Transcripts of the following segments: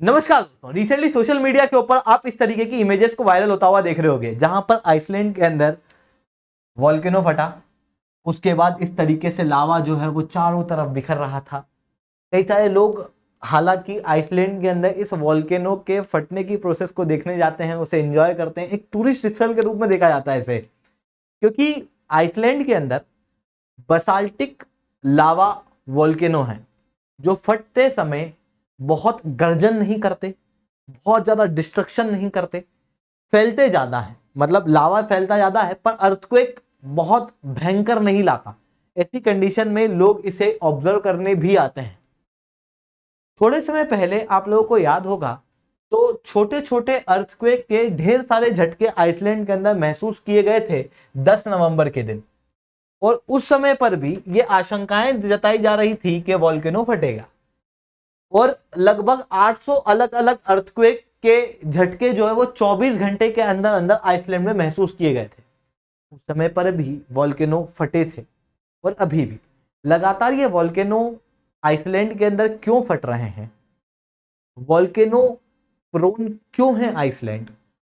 नमस्कार दोस्तों, recently social media के ऊपर आप इस तरीके की इमेजेस को वायरल होता हुआ देख रहे होंगे, जहां पर आइसलैंड के अंदर वॉल्केनो फटा। उसके बाद इस तरीके से लावा जो है वो चारों तरफ बिखर रहा था। कई सारे लोग हालांकि आइसलैंड के अंदर इस वॉल्केनो के फटने की प्रोसेस को देखने जाते हैं, उसे एंजॉय करते हैं। एक टूरिस्ट स्थल के रूप में देखा जाता है इसे, क्योंकि आइसलैंड के अंदर बसाल्टिक लावा वॉल्केनो है जो फटते समय बहुत गर्जन नहीं करते, बहुत ज्यादा डिस्ट्रक्शन नहीं करते, फैलते ज्यादा है। मतलब लावा फैलता ज्यादा है पर अर्थक्वेक बहुत भयंकर नहीं लाता। ऐसी कंडीशन में लोग इसे ऑब्जर्व करने भी आते हैं। थोड़े समय पहले आप लोगों को याद होगा तो छोटे छोटे अर्थक्वेक के ढेर सारे झटके आइसलैंड के अंदर महसूस किए गए थे 10 नवंबर के दिन। और उस समय पर भी ये आशंकाएं जताई जा रही थी कि वॉल्केनो फटेगा। और लगभग 800 अलग अलग अर्थक्वेक के झटके जो है वो 24 घंटे के अंदर अंदर आइसलैंड में महसूस किए गए थे। उस समय पर भी वॉल्केनो फटे थे और अभी भी लगातार ये वॉल्केनो आइसलैंड के अंदर क्यों फट रहे हैं? वॉल्केनो प्रोन क्यों है आइसलैंड?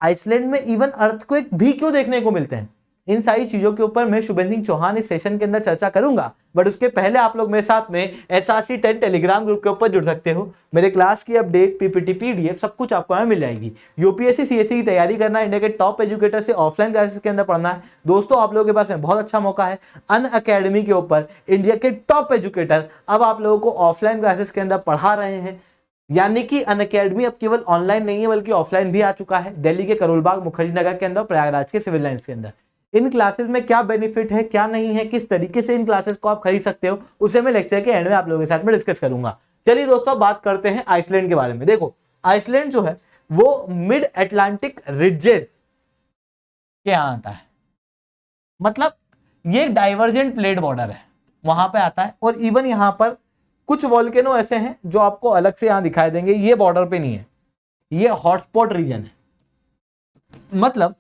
आइसलैंड में इवन अर्थक्वेक भी क्यों देखने को मिलते हैं? इन सारी चीजों के ऊपर मैं शुभेंद्र सिंह चौहान इस सेशन के अंदर चर्चा करूंगा। बट उसके पहले आप लोग मेरे साथ में एसआरसी 10 टेलीग्राम ग्रुप के ऊपर जुड़ सकते हो। मेरे क्लास की अपडेट, पीपीटी, पीडीएफ सब कुछ आपको यहाँ मिल जाएगी। यूपीएससी सीएससी की तैयारी करना, इंडिया के टॉप एजुकेटर से ऑफलाइन क्लासेस के अंदर पढ़ना है दोस्तों, आप लोगों के पास में बहुत अच्छा मौका है। अनअकैडमी के ऊपर इंडिया के टॉप एजुकेटर अब आप लोगों को ऑफलाइन क्लासेस के अंदर पढ़ा रहे हैं। यानी कि अनअकैडमी अब केवल ऑनलाइन नहीं है बल्कि ऑफलाइन भी आ चुका है, दिल्ली के करोलबाग मुखर्जी नगर के अंदर, प्रयागराज के सिविल लाइंस के अंदर। इन क्लासेस में क्या बेनिफिट है, क्या नहीं है, किस तरीके से इन क्लासेस को आप खरीद सकते हो, उसे मैं लेक्चर के एंड में आप लोगों के साथ में डिस्कस करूंगा। चलिए दोस्तों, बात करते हैं आइसलैंड के बारे में। देखो, आइसलैंड जो है वो मिड अटलांटिक रिजेस के यहाँ आता है। मतलब ये डाइवर्जेंट प्लेट बॉर्डर है, वहां पे आता है। और इवन यहां पर कुछ वॉल्केनो ऐसे हैं जो आपको अलग से यहां दिखाई देंगे, ये बॉर्डर पे नहीं है, ये हॉटस्पॉट रीजन है। मतलब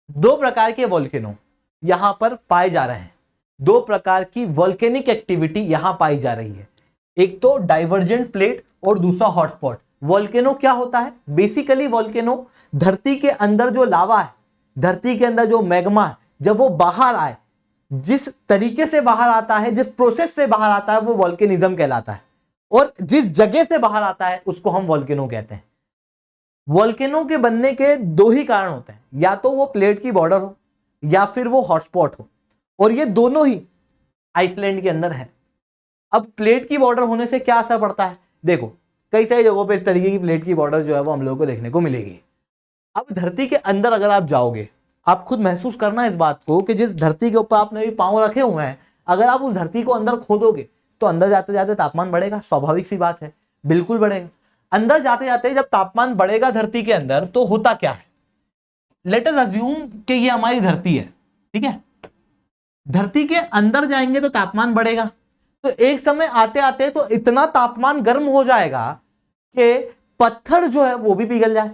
दो प्रकार के वॉल्केनो यहां पर पाए जा रहे हैं, दो प्रकार की वॉल्केनिक एक्टिविटी यहां पाई जा रही है। एक तो डाइवर्जेंट प्लेट और दूसरा हॉटस्पॉट। वॉल्केनो क्या होता है? बेसिकली वॉल्केनो धरती के अंदर जो लावा है, धरती के अंदर जो मैग्मा है, जब वो बाहर आए, जिस तरीके से बाहर आता है, जिस प्रोसेस से बाहर आता है, वो वॉल्केनिज्म कहलाता है। और जिस जगह से बाहर आता है उसको हम वॉल्केनो कहते हैं। वॉल्केनो के बनने के दो ही कारण होते हैं, या तो वो प्लेट की बॉर्डर हो या फिर वो हॉटस्पॉट हो। और ये दोनों ही आइसलैंड के अंदर है। अब प्लेट की बॉर्डर होने से क्या असर पड़ता है? देखो, कई सारी जगहों पे इस तरीके की प्लेट की बॉर्डर जो है वो हम लोगों को देखने को मिलेगी। अब धरती के अंदर अगर आप जाओगे, आप खुद महसूस करना इस बात को कि जिस धरती के ऊपर आपने भी पांव रखे हुए हैं, अगर आप उस धरती को अंदर खोदोगे तो अंदर जाते जाते तापमान बढ़ेगा। स्वाभाविक सी बात है, बिल्कुल बढ़ेगा। अंदर जाते जाते जब तापमान बढ़ेगा धरती के अंदर, तो होता क्या है? लेट अस अज्यूम कि ये हमारी धरती है, ठीक है। धरती के अंदर जाएंगे तो तापमान बढ़ेगा, तो एक समय आते आते तो इतना तापमान गर्म हो जाएगा कि पत्थर जो है वो भी पिघल जाए।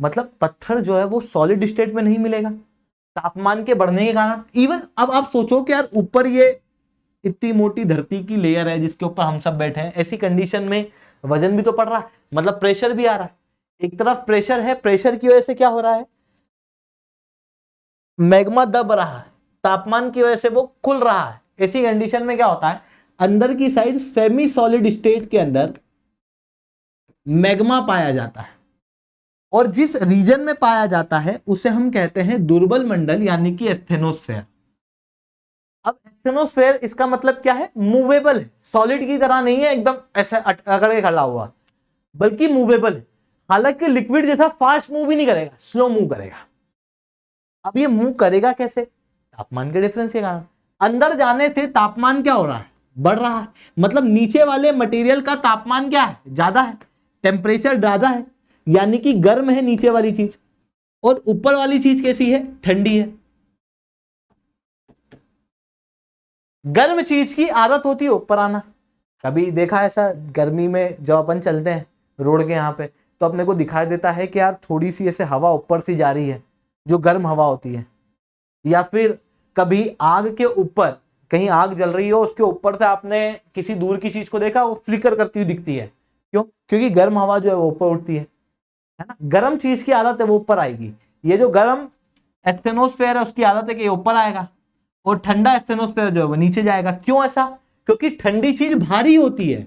मतलब पत्थर जो है वो सॉलिड स्टेट में नहीं मिलेगा तापमान के बढ़ने के कारण। इवन अब आप सोचो कि यार ऊपर ये इतनी मोटी धरती की लेयर है जिसके ऊपर हम सब बैठे हैं, ऐसी कंडीशन में वजन भी तो पड़ रहा है, मतलब प्रेशर भी आ रहा है। एक तरफ प्रेशर है, प्रेशर की वजह से क्या हो रहा है? मैग्मा दब रहा है, तापमान की वजह से वो खुल रहा है। ऐसी कंडीशन में क्या होता है? अंदर की साइड सेमी सॉलिड स्टेट के अंदर मैग्मा पाया जाता है। और जिस रीजन में पाया जाता है उसे हम कहते हैं दुर्बल मंडल, यानी कि एस्थेनोस्फेयर। अब एस्थेनोस्फेयर इसका मतलब क्या है? मूवेबल है, सॉलिड की तरह नहीं है एकदम ऐसे अकड़ के खड़ा हुआ, बल्कि मूवेबल है। हालांकि लिक्विड जैसा फास्ट मूव भी नहीं करेगा, स्लो मूव करेगा। अब ये मूव करेगा कैसे? तापमान के डिफरेंस के कारण। अंदर जाने से तापमान क्या हो रहा है? बढ़ रहा है। मतलब नीचे वाले मटेरियल का तापमान क्या है? ज्यादा है, टेम्परेचर ज्यादा है, यानी कि गर्म है नीचे वाली चीज, और ऊपर वाली चीज कैसी है? ठंडी है। गर्म चीज की आदत होती है ऊपर आना। कभी देखा ऐसा गर्मी में जब अपन चलते हैं रोड के यहाँ पे, तो अपने को दिखाई देता है कि यार थोड़ी सी ऐसे हवा ऊपर से जा रही है, जो गर्म हवा होती है। या फिर कभी आग के ऊपर, कहीं आग जल रही हो, उसके ऊपर से आपने किसी दूर की चीज को देखा, वो फ्लिकर करती हुई दिखती है, क्यों? क्योंकि गर्म हवा जो है वो ऊपर उठती है ना, गर्म चीज की आदत है वो ऊपर आएगी। ये जो गर्म एस्थेनोस्फेयर है उसकी आदत है कि ऊपर आएगा, और ठंडा एस्थेनोस्फेयर जो है वो नीचे जाएगा। क्यों ऐसा? क्योंकि ठंडी चीज भारी होती है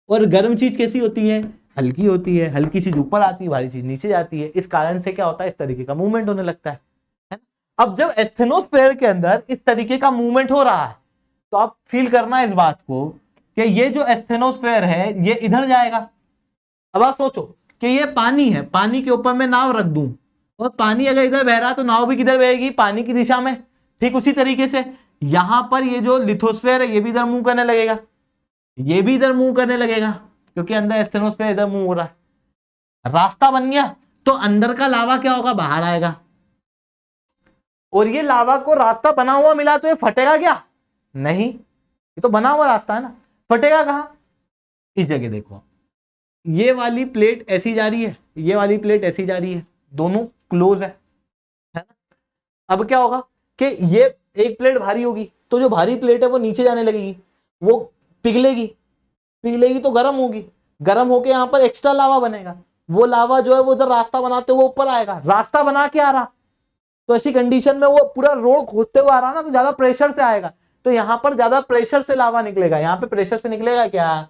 और गर्म चीज कैसी होती है? हल्की होती है। हल्की चीज ऊपर आती है, भारी चीज नीचे जाती है। इस कारण से क्या होता है? इस तरीके का मूवमेंट होने लगता है ना? अब जब एस्थेनोस्फेयर के अंदर इस तरीके का मूवमेंट हो रहा है तो आप फील करना इस बात को कि ये जो एस्थेनोस्फेयर है ये इधर जाएगा। अब आप सोचो कि ये पानी है, पानी के ऊपर मैं नाव रख दूं और पानी अगर इधर बह रहा है तो नाव भी किधर बहेगी? पानी की दिशा में। ठीक उसी तरीके से यहां पर ये जो लिथोस्फेयर है ये भी इधर मूव करने लगेगा, ये भी इधर मूव करने लगेगा, क्योंकि अंदर एस्थेनोस्फेयर इधर मूव हो रहा है। रास्ता बन गया तो अंदर का लावा क्या होगा? बाहर आएगा। और ये लावा को रास्ता बना हुआ मिला तो ये फटेगा क्या? नहीं, ये तो बना हुआ रास्ता है ना, फटेगा कहां? इस जगह देखो, ये वाली प्लेट ऐसी जा रही है, ये वाली प्लेट ऐसी जा रही है, दोनों क्लोज है ना। अब क्या होगा कि ये एक प्लेट भारी होगी तो जो भारी प्लेट है वो नीचे जाने लगेगी, वो पिघलेगी, पिघलेगी तो गर्म होगी, गर्म होके यहाँ पर एक्स्ट्रा लावा बनेगा। वो लावा जो है वो उधर रास्ता बनाते हुए ऊपर आएगा, रास्ता बना के आ रहा, तो ऐसी कंडीशन में वो पूरा रोड खोदते हुए आ रहा ना, तो ज्यादा प्रेशर से आएगा, तो यहां पर ज्यादा प्रेशर से लावा निकलेगा। यहाँ पे प्रेशर से निकलेगा क्या?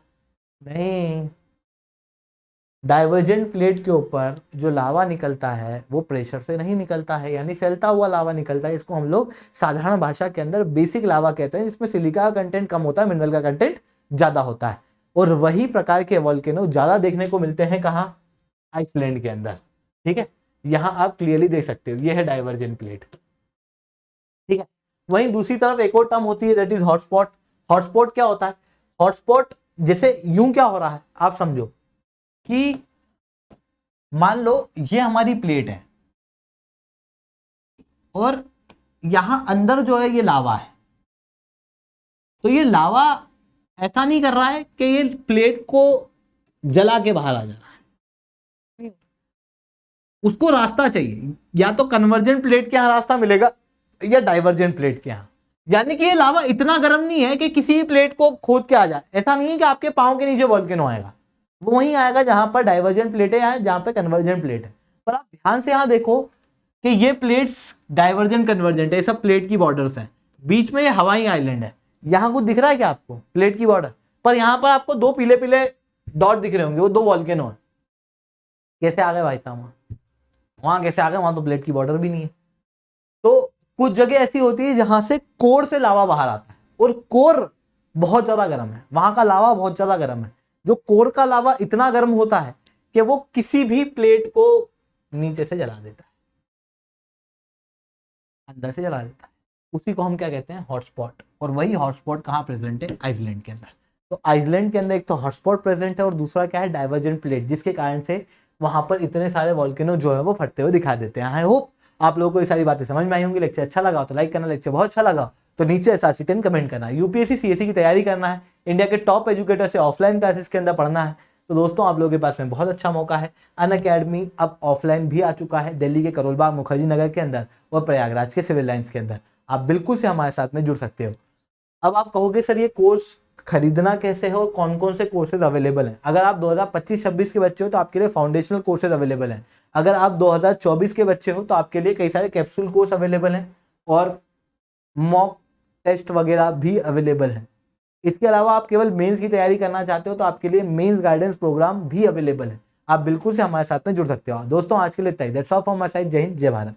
नहीं, डाइवर्जेंट प्लेट के ऊपर जो लावा निकलता है वो प्रेशर से नहीं निकलता है, यानी फैलता हुआ लावा निकलता है। इसको हम लोग साधारण भाषा के अंदर बेसिक लावा कहते हैं, जिसमें सिलिका का कंटेंट कम होता है, मिनरल का कंटेंट ज्यादा होता है। और वही प्रकार के वोल्केनो ज्यादा देखने को मिलते हैं कहाँ? आइसलैंड के अंदर। ठीक है, यहां आप क्लियरली देख सकते हो, ये है डाइवर्जेंट प्लेट। ठीक है, वहीं दूसरी तरफ एक और टर्म होती है, दैट इज हॉटस्पॉट। हॉटस्पॉट क्या होता है? हॉटस्पॉट जैसे यूं क्या हो रहा है, आप समझो कि मान लो ये हमारी प्लेट है और यहां अंदर जो है ये लावा है, तो ये लावा ऐसा नहीं कर रहा है कि ये प्लेट को जला के बाहर आ जा रहा है, उसको रास्ता चाहिए, या तो कन्वर्जेंट प्लेट के यहां रास्ता मिलेगा या डाइवर्जेंट प्लेट के यहां। यानी कि ये लावा इतना गर्म नहीं है कि किसी भी प्लेट को खोद के आ जाए। ऐसा नहीं है कि आपके पांव के नीचे वोल्केनो आएगा, वो वहीं आएगा जहां पर डाइवर्जेंट प्लेट है, जहां पर कन्वर्जेंट प्लेट है। पर आप ध्यान से यहां देखो कि ये प्लेट्स डाइवर्जेंट कन्वर्जेंट है, ये सब प्लेट की बॉर्डर्स हैं। बीच में ये हवाई आइलैंड है, यहां कुछ दिख रहा है क्या आपको? प्लेट की बॉर्डर पर यहां पर आपको दो पीले पीले डॉट दिख रहे होंगे, वो दो वोल्केनो है। कैसे आ गए भाई साहब? वहां कैसे आ गए? वहां तो प्लेट की बॉर्डर भी नहीं है। तो कुछ जगह ऐसी होती है जहां से कोर से लावा बाहर आता है, और कोर बहुत ज्यादा गर्म है, वहां का लावा बहुत ज्यादा गर्म है। जो कोर का लावा इतना गर्म होता है कि वो किसी भी प्लेट को नीचे से जला देता है, अंदर से जला देता है। उसी को हम क्या कहते हैं? हॉटस्पॉट। और वही हॉटस्पॉट कहाँ प्रेजेंट है? आइसलैंड के अंदर। तो आइसलैंड के अंदर एक तो हॉटस्पॉट प्रेजेंट है और दूसरा क्या है? डाइवर्जेंट प्लेट, जिसके कारण से वहां पर इतने सारे वोल्केनो जो है वो फटते हुए दिखा देते हैं। आई होप आप लोगों को ये सारी बातें समझ में आई होंगी। लेक्चर अच्छा लगा तो लाइक करना, लेक्चर बहुत अच्छा लगा तो नीचे SRC10 कमेंट करना। यूपीएससी CSE की तैयारी करना है, इंडिया के टॉप एजुकेटर से ऑफलाइन क्लासेस के अंदर पढ़ना है, तो दोस्तों आप लोगों के पास में बहुत अच्छा मौका है। अनअकैडमी अब ऑफलाइन भी आ चुका है, दिल्ली के करोलबाग मुखर्जी नगर के अंदर और प्रयागराज के सिविल लाइंस के अंदर। आप बिल्कुल से हमारे साथ में जुड़ सकते हो। अब आप कहोगे सर ये कोर्स खरीदना कैसे है और कौन कौन से कोर्सेज अवेलेबल हैं? अगर आप 2025-26 के बच्चे हो तो आपके लिए फाउंडेशनल कोर्सेज अवेलेबल हैं। अगर आप 2024 के बच्चे हो तो आपके लिए कई सारे कैप्सूल कोर्स अवेलेबल हैं और मॉक टेस्ट वगैरह भी अवेलेबल हैं। इसके अलावा आप केवल मेंस की तैयारी करना चाहते हो तो आपके लिए मेंस गाइडेंस प्रोग्राम भी अवेलेबल है। आप बिल्कुल से हमारे साथ में जुड़ सकते हो। दोस्तों आज के लिए इतना ही। That's all from my side. जय हिंद, जय भारत।